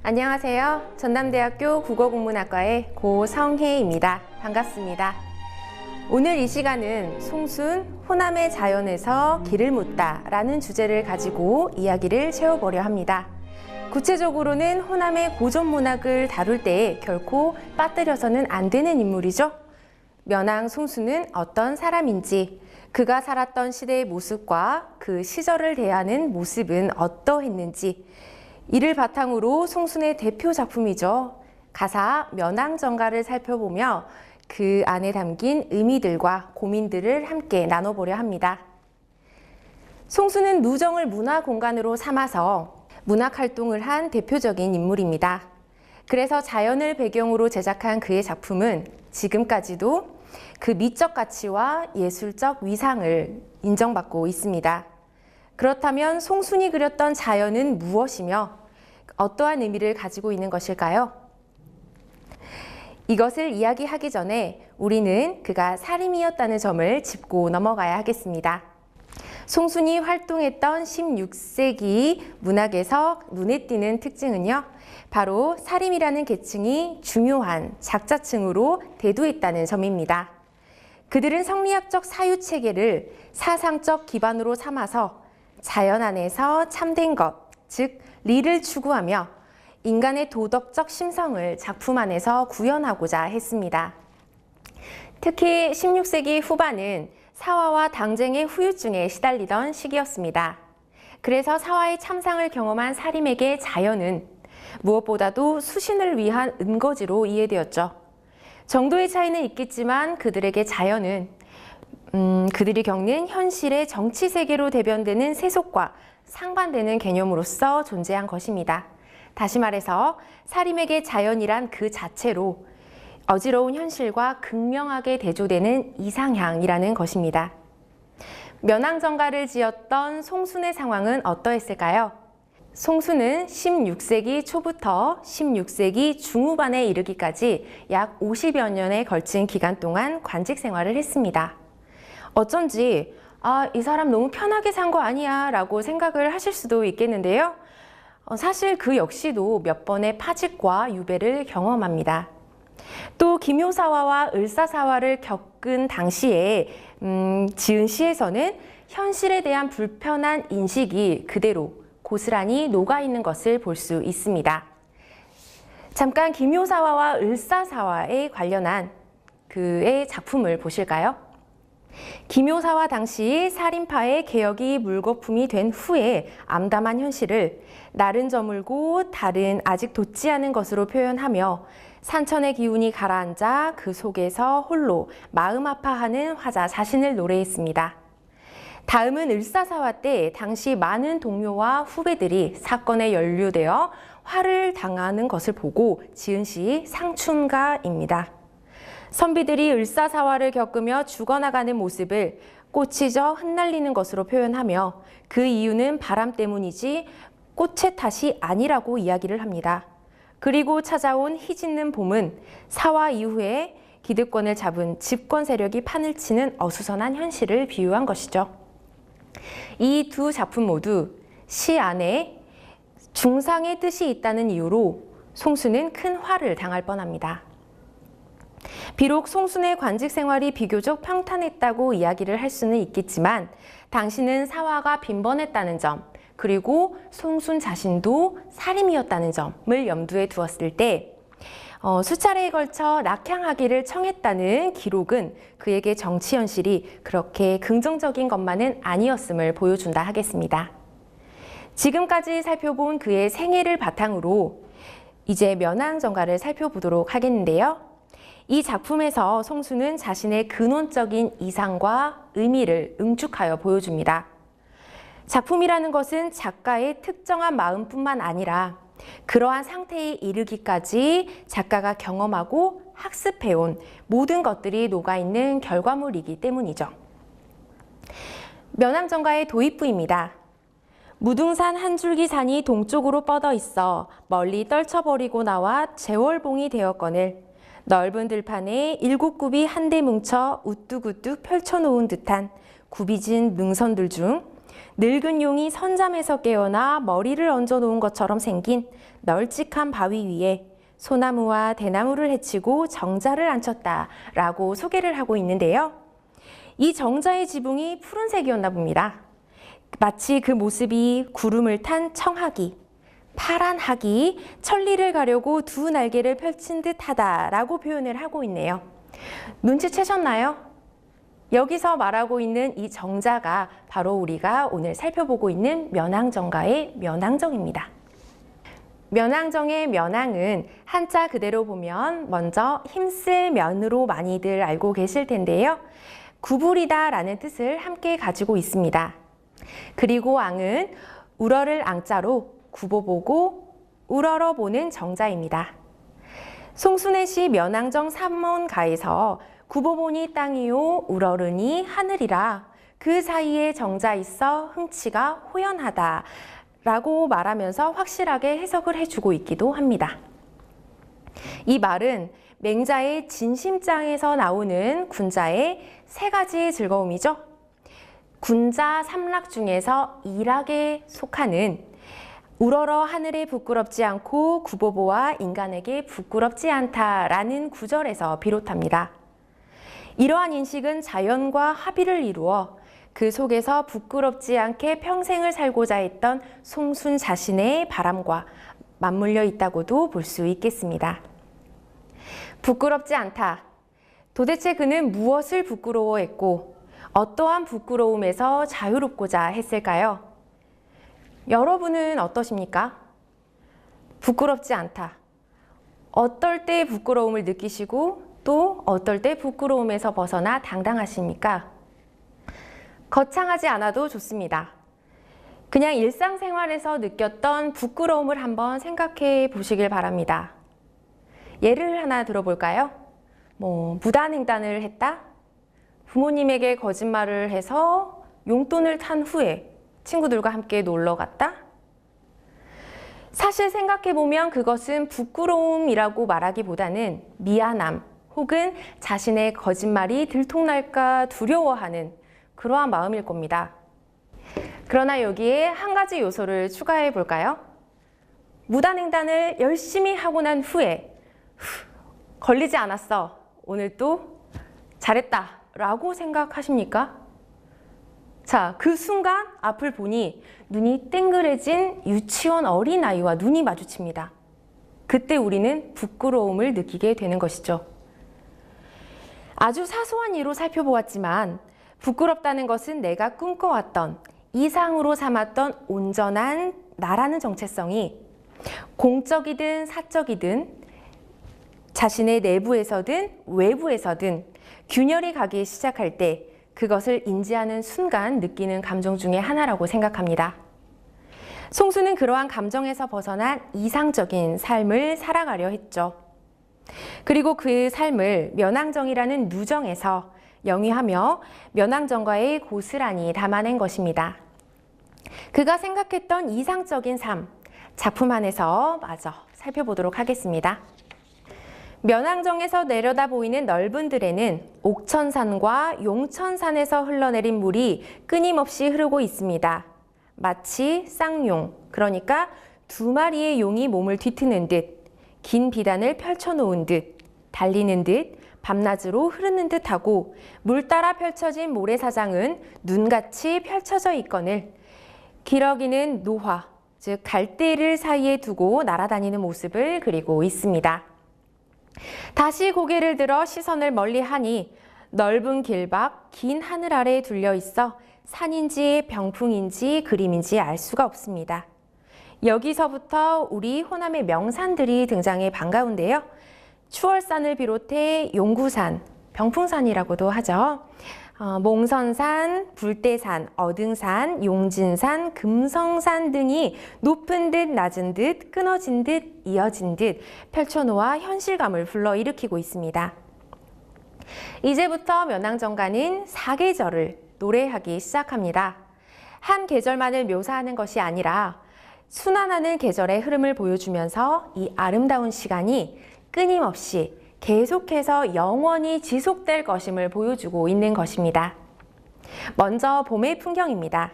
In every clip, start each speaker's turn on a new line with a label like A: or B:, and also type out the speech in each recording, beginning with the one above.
A: 안녕하세요. 전남대학교 국어국문학과의 고성혜입니다. 반갑습니다. 오늘 이 시간은 송순, 호남의 자연에서 길을 묻다 라는 주제를 가지고 이야기를 채워보려 합니다. 구체적으로는 호남의 고전문학을 다룰 때 결코 빠뜨려서는 안 되는 인물이죠. 면왕 송순은 어떤 사람인지, 그가 살았던 시대의 모습과 그 시절을 대하는 모습은 어떠했는지, 이를 바탕으로 송순의 대표 작품이죠. 가사 면왕정가를 살펴보며 그 안에 담긴 의미들과 고민들을 함께 나눠보려 합니다. 송순은 누정을 문화 공간으로 삼아서 문학 활동을 한 대표적인 인물입니다. 그래서 자연을 배경으로 제작한 그의 작품은 지금까지도 그 미적 가치와 예술적 위상을 인정받고 있습니다. 그렇다면 송순이 그렸던 자연은 무엇이며 어떠한 의미를 가지고 있는 것일까요? 이것을 이야기하기 전에 우리는 그가 사림이었다는 점을 짚고 넘어가야 하겠습니다. 송순이 활동했던 16세기 문학에서 눈에 띄는 특징은요, 바로 사림이라는 계층이 중요한 작자층으로 대두했다는 점입니다. 그들은 성리학적 사유체계를 사상적 기반으로 삼아서 자연 안에서 참된 것, 즉 리를 추구하며 인간의 도덕적 심성을 작품 안에서 구현하고자 했습니다. 특히 16세기 후반은 사화와 당쟁의 후유증에 시달리던 시기였습니다. 그래서 사화의 참상을 경험한 사림에게 자연은 무엇보다도 수신을 위한 은거지로 이해되었죠. 정도의 차이는 있겠지만 그들에게 자연은 그들이 겪는 현실의 정치 세계로 대변되는 세속과 상반되는 개념으로서 존재한 것입니다. 다시 말해서 사림에게 자연이란 그 자체로 어지러운 현실과 극명하게 대조되는 이상향이라는 것입니다. 면왕정가를 지었던 송순의 상황은 어떠했을까요? 송순은 16세기 초부터 16세기 중후반에 이르기까지 약 50여 년에 걸친 기간 동안 관직 생활을 했습니다. 어쩐지 이 사람 너무 편하게 산 거 아니야 라고 생각을 하실 수도 있겠는데요. 사실 그 역시도 몇 번의 파직과 유배를 경험합니다. 또 기묘사화와 을사사화를 겪은 당시에 지은 시에서는 현실에 대한 불편한 인식이 그대로 고스란히 녹아있는 것을 볼 수 있습니다. 잠깐 기묘사화와 을사사화에 관련한 그의 작품을 보실까요? 기묘사화 당시 살인파의 개혁이 물거품이 된 후에 암담한 현실을 날은 저물고 달은 아직 돋지 않은 것으로 표현하며 산천의 기운이 가라앉아 그 속에서 홀로 마음 아파하는 화자 자신을 노래했습니다. 다음은 을사사화 때 당시 많은 동료와 후배들이 사건에 연루되어 화를 당하는 것을 보고 지은 시 상춘가입니다. 선비들이 을사사화를 겪으며 죽어나가는 모습을 꽃이 져 흩날리는 것으로 표현하며 그 이유는 바람 때문이지 꽃의 탓이 아니라고 이야기를 합니다. 그리고 찾아온 희짓는 봄은 사화 이후에 기득권을 잡은 집권 세력이 판을 치는 어수선한 현실을 비유한 것이죠. 이 두 작품 모두 시 안에 중상의 뜻이 있다는 이유로 송순은 큰 화를 당할 뻔합니다. 비록 송순의 관직 생활이 비교적 평탄했다고 이야기를 할 수는 있겠지만 당시는 사화가 빈번했다는 점, 그리고 송순 자신도 사림이었다는 점을 염두에 두었을 때 수차례에 걸쳐 낙향하기를 청했다는 기록은 그에게 정치 현실이 그렇게 긍정적인 것만은 아니었음을 보여준다 하겠습니다. 지금까지 살펴본 그의 생애를 바탕으로 이제 면왕정가를 살펴보도록 하겠는데요. 이 작품에서 송순은 자신의 근원적인 이상과 의미를 응축하여 보여줍니다. 작품이라는 것은 작가의 특정한 마음뿐만 아니라 그러한 상태에 이르기까지 작가가 경험하고 학습해온 모든 것들이 녹아있는 결과물이기 때문이죠. 면왕정가의 도입부입니다. 무등산 한 줄기 산이 동쪽으로 뻗어 있어 멀리 떨쳐버리고 나와 재월봉이 되었거늘 넓은 들판에 7굽이 한데 뭉쳐 우뚝우뚝 펼쳐놓은 듯한 굽이진 능선들 중 늙은 용이 선잠에서 깨어나 머리를 얹어 놓은 것처럼 생긴 널찍한 바위 위에 소나무와 대나무를 헤치고 정자를 앉혔다라고 소개를 하고 있는데요. 이 정자의 지붕이 푸른색이었나 봅니다. 마치 그 모습이 구름을 탄 청하기, 파란 하기, 천리를 가려고 두 날개를 펼친 듯하다라고 표현을 하고 있네요. 눈치채셨나요? 여기서 말하고 있는 이 정자가 바로 우리가 오늘 살펴보고 있는 면왕정가의 면왕정입니다. 면왕정의 면왕은 한자 그대로 보면 먼저 힘쓸 면으로 많이들 알고 계실 텐데요. 구부리다 라는 뜻을 함께 가지고 있습니다. 그리고 왕은 우러를 앙자로 굽어보고 우러러보는 정자입니다. 송순애시 면왕정 삼문가에서 굽어보니 땅이요 우러르니 하늘이라 그 사이에 정자 있어 흥치가 호연하다 라고 말하면서 확실하게 해석을 해주고 있기도 합니다. 이 말은 맹자의 진심장에서 나오는 군자의 세 가지의 즐거움이죠. 군자 삼락 중에서 일학에 속하는 우러러 하늘에 부끄럽지 않고 구보보와 인간에게 부끄럽지 않다라는 구절에서 비롯합니다. 이러한 인식은 자연과 합의를 이루어 그 속에서 부끄럽지 않게 평생을 살고자 했던 송순 자신의 바람과 맞물려 있다고도 볼 수 있겠습니다. 부끄럽지 않다. 도대체 그는 무엇을 부끄러워했고 어떠한 부끄러움에서 자유롭고자 했을까요? 여러분은 어떠십니까? 부끄럽지 않다. 어떨 때 부끄러움을 느끼시고 또 어떨 때 부끄러움에서 벗어나 당당하십니까? 거창하지 않아도 좋습니다. 그냥 일상생활에서 느꼈던 부끄러움을 한번 생각해 보시길 바랍니다. 예를 하나 들어볼까요? 무단횡단을 했다? 부모님에게 거짓말을 해서 용돈을 탄 후에 친구들과 함께 놀러 갔다? 사실 생각해보면 그것은 부끄러움이라고 말하기보다는 미안함 혹은 자신의 거짓말이 들통날까 두려워하는 그러한 마음일 겁니다. 그러나 여기에 한 가지 요소를 추가해 볼까요? 무단횡단을 열심히 하고 난 후에 걸리지 않았어. 오늘 또 잘했다 라고 생각하십니까? 자, 그 순간 앞을 보니 눈이 땡그레진 유치원 어린아이와 눈이 마주칩니다. 그때 우리는 부끄러움을 느끼게 되는 것이죠. 아주 사소한 예로 살펴보았지만 부끄럽다는 것은 내가 꿈꿔왔던 이상으로 삼았던 온전한 나라는 정체성이 공적이든 사적이든 자신의 내부에서든 외부에서든 균열이 가기 시작할 때 그것을 인지하는 순간 느끼는 감정 중에 하나라고 생각합니다. 송수는 그러한 감정에서 벗어난 이상적인 삶을 살아가려 했죠. 그리고 그 삶을 면왕정이라는 누정에서 영위하며 면왕정가의 고스란히 담아낸 것입니다. 그가 생각했던 이상적인 삶, 작품 안에서 마저 살펴보도록 하겠습니다. 면왕정에서 내려다 보이는 넓은 들에는 옥천산과 용천산에서 흘러내린 물이 끊임없이 흐르고 있습니다. 마치 쌍용, 그러니까 두 마리의 용이 몸을 뒤트는 듯, 긴 비단을 펼쳐놓은 듯, 달리는 듯, 밤낮으로 흐르는 듯하고 물 따라 펼쳐진 모래사장은 눈같이 펼쳐져 있거늘 기러기는 노화, 즉 갈대를 사이에 두고 날아다니는 모습을 그리고 있습니다. 다시 고개를 들어 시선을 멀리하니 넓은 길밖 긴 하늘 아래에 둘려 있어 산인지 병풍인지 그림인지 알 수가 없습니다. 여기서부터 우리 호남의 명산들이 등장해 반가운데요. 추월산을 비롯해 용구산, 병풍산이라고도 하죠. 몽선산, 불대산, 어등산, 용진산, 금성산 등이 높은 듯 낮은 듯 끊어진 듯 이어진 듯 펼쳐놓아 현실감을 불러일으키고 있습니다. 이제부터 면왕정가는 사계절을 노래하기 시작합니다. 한 계절만을 묘사하는 것이 아니라 순환하는 계절의 흐름을 보여주면서 이 아름다운 시간이 끊임없이 계속해서 영원히 지속될 것임을 보여주고 있는 것입니다. 먼저 봄의 풍경입니다.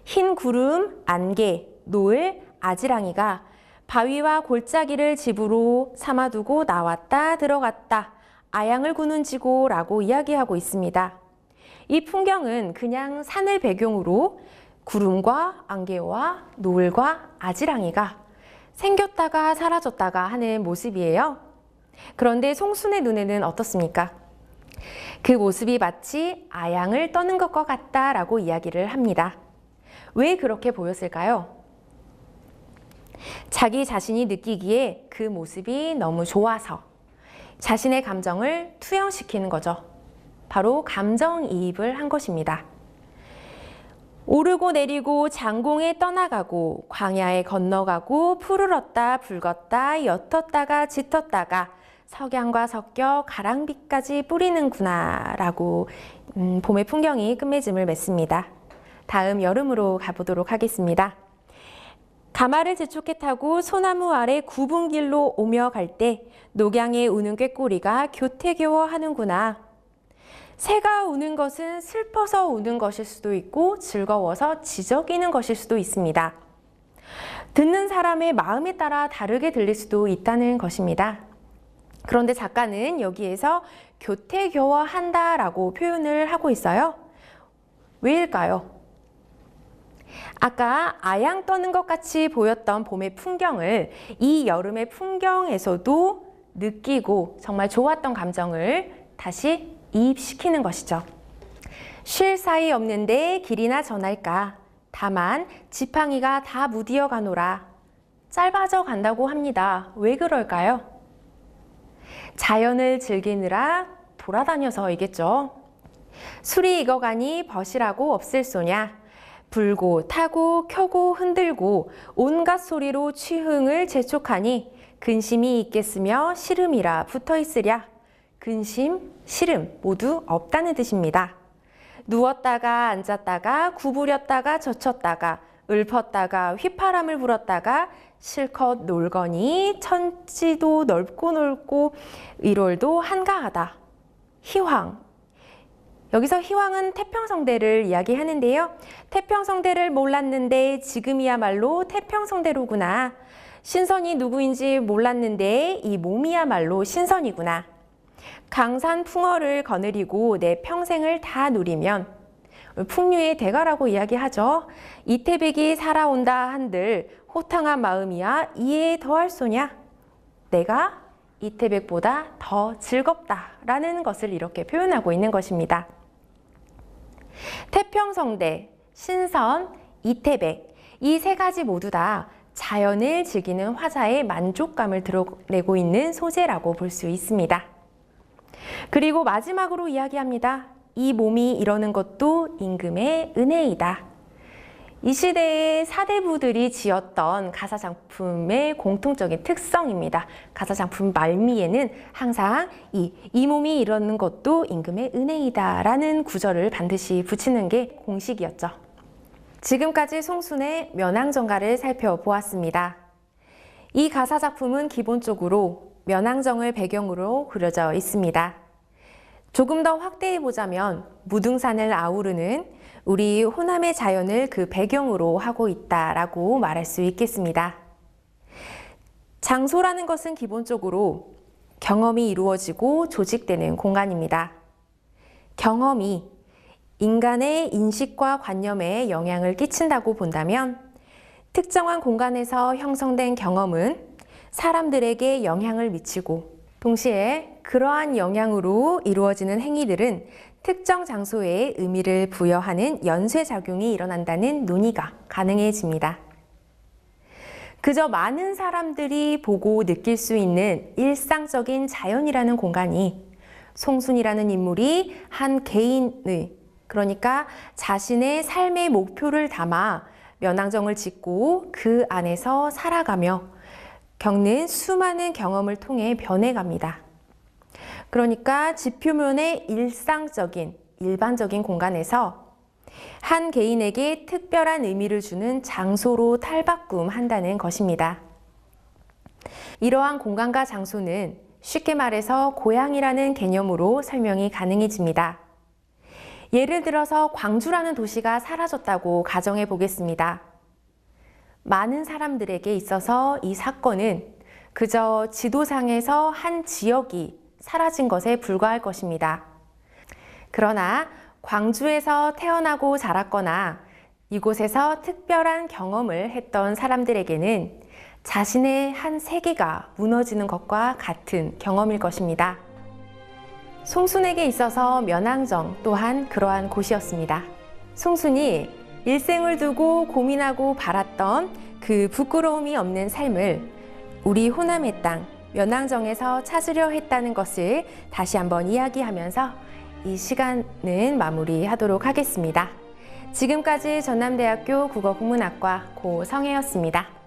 A: 흰 구름, 안개, 노을, 아지랑이가 바위와 골짜기를 집으로 삼아두고 나왔다 들어갔다. 아양을 구는지고 라고 이야기하고 있습니다. 이 풍경은 그냥 산을 배경으로 구름과 안개와 노을과 아지랑이가 생겼다가 사라졌다가 하는 모습이에요. 그런데 송순의 눈에는 어떻습니까? 그 모습이 마치 아양을 떠는 것과 같다라고 이야기를 합니다. 왜 그렇게 보였을까요? 자기 자신이 느끼기에 그 모습이 너무 좋아서 자신의 감정을 투영시키는 거죠. 바로 감정이입을 한 것입니다. 오르고 내리고 장공에 떠나가고 광야에 건너가고 푸르렀다 붉었다 옅었다가 짙었다가 석양과 섞여 가랑비까지 뿌리는구나 라고 봄의 풍경이 끝맺음을 맺습니다. 다음 여름으로 가보도록 하겠습니다. 가마를 재촉해 타고 소나무 아래 굽은 길로 오며 갈 때 녹양에 우는 꾀꼬리가 교태겨워 하는구나. 새가 우는 것은 슬퍼서 우는 것일 수도 있고 즐거워서 지저귀는 것일 수도 있습니다. 듣는 사람의 마음에 따라 다르게 들릴 수도 있다는 것입니다. 그런데 작가는 여기에서 교태겨워한다라고 표현을 하고 있어요. 왜일까요? 아까 아양 떠는 것 같이 보였던 봄의 풍경을 이 여름의 풍경에서도 느끼고 정말 좋았던 감정을 다시 이입시키는 것이죠. 쉴 사이 없는데 길이나 전할까. 다만 지팡이가 다 무디어 가노라. 짧아져 간다고 합니다. 왜 그럴까요? 자연을 즐기느라 돌아다녀서이겠죠. 술이 익어가니 벗이라고 없을 소냐. 불고 타고 켜고 흔들고 온갖 소리로 취흥을 재촉하니 근심이 있겠으며 시름이라 붙어있으랴. 근심, 시름 모두 없다는 뜻입니다. 누웠다가 앉았다가 구부렸다가 젖혔다가 읊었다가 휘파람을 불었다가 실컷 놀거니 천지도 넓고 넓고 일월도 한가하다. 희황. 여기서 희황은 태평성대를 이야기하는데요. 태평성대를 몰랐는데 지금이야말로 태평성대로구나. 신선이 누구인지 몰랐는데 이 몸이야말로 신선이구나. 강산풍어를 거느리고 내 평생을 다 누리면 풍류의 대가라고 이야기하죠. 이태백이 살아온다 한들 호탕한 마음이야 이에 더할 소냐. 내가 이태백보다 더 즐겁다라는 것을 이렇게 표현하고 있는 것입니다. 태평성대, 신선, 이태백 이 세 가지 모두 다 자연을 즐기는 화자의 만족감을 드러내고 있는 소재라고 볼 수 있습니다. 그리고 마지막으로 이야기합니다. 이 몸이 이러는 것도 임금의 은혜이다. 이 시대의 사대부들이 지었던 가사작품의 공통적인 특성입니다. 가사작품 말미에는 항상 이 몸이 이러는 것도 임금의 은혜이다 라는 구절을 반드시 붙이는 게 공식이었죠. 지금까지 송순의 면왕정가를 살펴보았습니다. 이 가사작품은 기본적으로 면왕정을 배경으로 그려져 있습니다. 조금 더 확대해 보자면 무등산을 아우르는 우리 호남의 자연을 그 배경으로 하고 있다라고 말할 수 있겠습니다. 장소라는 것은 기본적으로 경험이 이루어지고 조직되는 공간입니다. 경험이 인간의 인식과 관념에 영향을 끼친다고 본다면 특정한 공간에서 형성된 경험은 사람들에게 영향을 미치고 동시에 그러한 영향으로 이루어지는 행위들은 특정 장소에 의미를 부여하는 연쇄작용이 일어난다는 논의가 가능해집니다. 그저 많은 사람들이 보고 느낄 수 있는 일상적인 자연이라는 공간이 송순이라는 인물이 한 개인의 그러니까 자신의 삶의 목표를 담아 면왕정을 짓고 그 안에서 살아가며 겪는 수많은 경험을 통해 변해갑니다. 그러니까 지표면의 일상적인, 일반적인 공간에서 한 개인에게 특별한 의미를 주는 장소로 탈바꿈한다는 것입니다. 이러한 공간과 장소는 쉽게 말해서 고향이라는 개념으로 설명이 가능해집니다. 예를 들어서 광주라는 도시가 사라졌다고 가정해 보겠습니다. 많은 사람들에게 있어서 이 사건은 그저 지도상에서 한 지역이 사라진 것에 불과할 것입니다. 그러나 광주에서 태어나고 자랐거나 이곳에서 특별한 경험을 했던 사람들에게는 자신의 한 세계가 무너지는 것과 같은 경험일 것입니다. 송순에게 있어서 면왕정 또한 그러한 곳이었습니다. 송순이 일생을 두고 고민하고 바랐던 그 부끄러움이 없는 삶을 우리 호남의 땅 면왕정에서 찾으려 했다는 것을 다시 한번 이야기하면서 이 시간은 마무리하도록 하겠습니다. 지금까지 전남대학교 국어국문학과 고성혜였습니다.